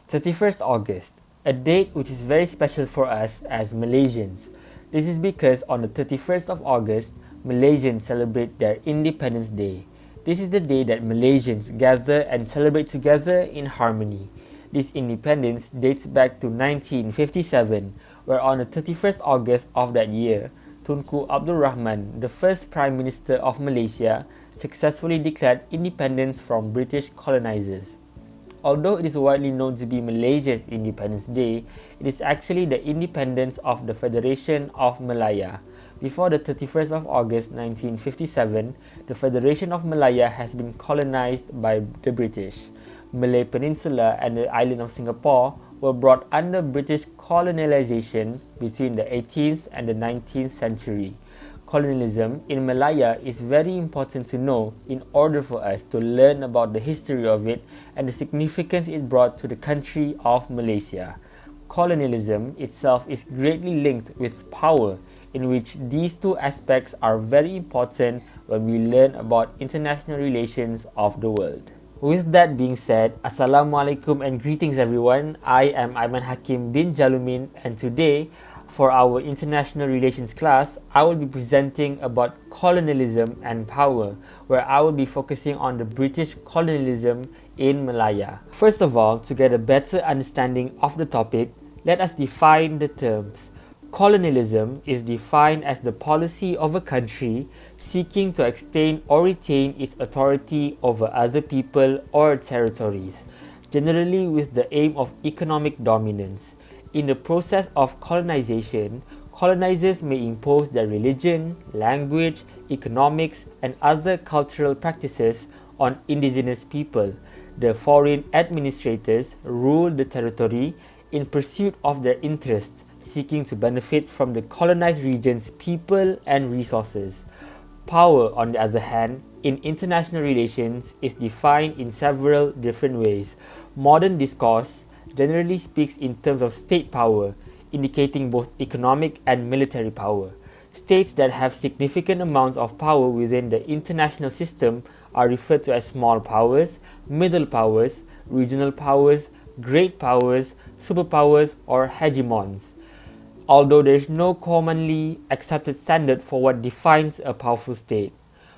31st August, a date which is very special for us as Malaysians. This is because on the 31st of August, Malaysians celebrate their Independence Day. This is the day that Malaysians gather and celebrate together in harmony. This independence dates back to 1957, where on the 31st August of that year, Tunku Abdul Rahman, the first Prime Minister of Malaysia, successfully declared independence from British colonizers. Although it is widely known to be Malaysia's Independence Day, it is actually the independence of the Federation of Malaya. Before the 31st of August 1957, the Federation of Malaya has been colonized by the British. Malay Peninsula and the island of Singapore were brought under British colonialization between the 18th and the 19th century. Colonialism in Malaya is very important to know in order for us to learn about the history of it and the significance it brought to the country of Malaysia. Colonialism itself is greatly linked with power, in which these two aspects are very important when we learn about international relations of the world. With that being said, Assalamualaikum and greetings everyone. I am Aiman Hakim bin Jalumin, and today for our international relations class, I will be presenting about colonialism and power, where I will be focusing on the British colonialism in Malaya. First of all, to get a better understanding of the topic, let us define the terms. Colonialism is defined as the policy of a country seeking to extend or retain its authority over other people or territories, generally with the aim of economic dominance. In the process of colonization, colonizers may impose their religion, language, economics, and other cultural practices on indigenous people. The foreign administrators rule the territory in pursuit of their interests, seeking to benefit from the colonized region's people and resources. Power, on the other hand, in international relations is defined in several different ways. Modern discourse generally speaks in terms of state power, indicating both economic and military power. States that have significant amounts of power within the international system are referred to as small powers, middle powers, regional powers, great powers, superpowers, or hegemons. Although there is no commonly accepted standard for what defines a powerful state.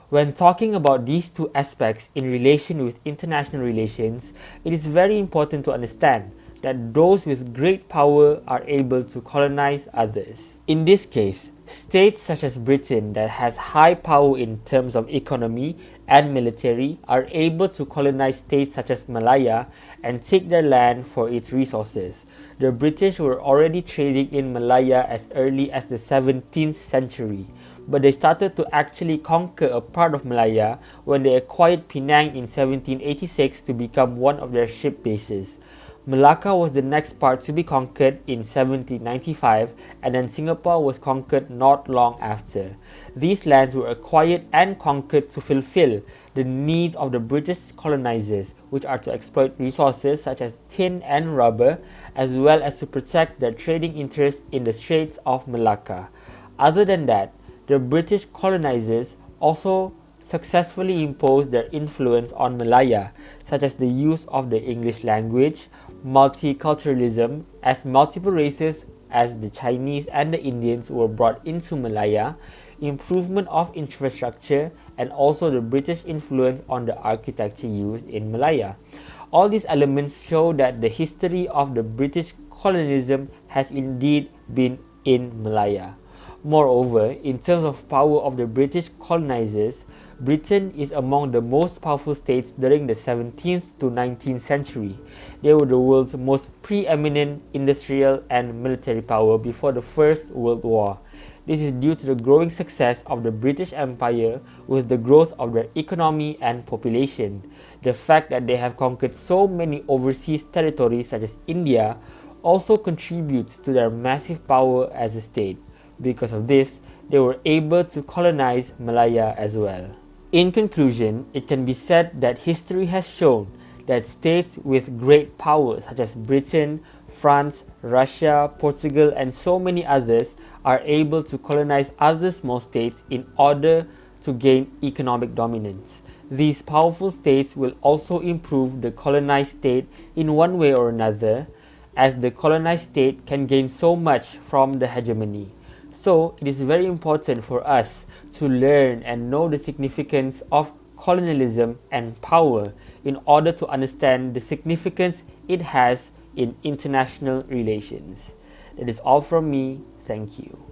When talking about these two aspects in relation with international relations, it is very important to understand that those with great power are able to colonize others. In this case, states such as Britain that has high power in terms of economy and military are able to colonize states such as Malaya and take their land for its resources. The British were already trading in Malaya as early as the 17th century, but they started to actually conquer a part of Malaya when they acquired Penang in 1786 to become one of their ship bases. Malacca was the next part to be conquered in 1795, and then Singapore was conquered not long after. These lands were acquired and conquered to fulfill the needs of the British colonizers, which are to exploit resources such as tin and rubber, as well as to protect their trading interests in the Straits of Malacca. Other than that, the British colonizers also successfully imposed their influence on Malaya, such as the use of the English language, multiculturalism, as multiple races as the Chinese and the Indians were brought into Malaya, improvement of infrastructure, and also the British influence on the architecture used in Malaya. All these elements show that the history of the British colonialism has indeed been in Malaya. Moreover, in terms of power of the British colonizers, Britain is among the most powerful states during the 17th to 19th century. They were the world's most preeminent industrial and military power before the First World War. This is due to the growing success of the British Empire with the growth of their economy and population. The fact that they have conquered so many overseas territories such as India also contributes to their massive power as a state. Because of this, they were able to colonize Malaya as well. In conclusion, it can be said that history has shown that states with great power such as Britain, France, Russia, Portugal, and so many others are able to colonize other small states in order to gain economic dominance. These powerful states will also improve the colonized state in one way or another, as the colonized state can gain so much from the hegemony. So, it is very important for us to learn and know the significance of colonialism and power in order to understand the significance it has in international relations. That is all from me. Thank you.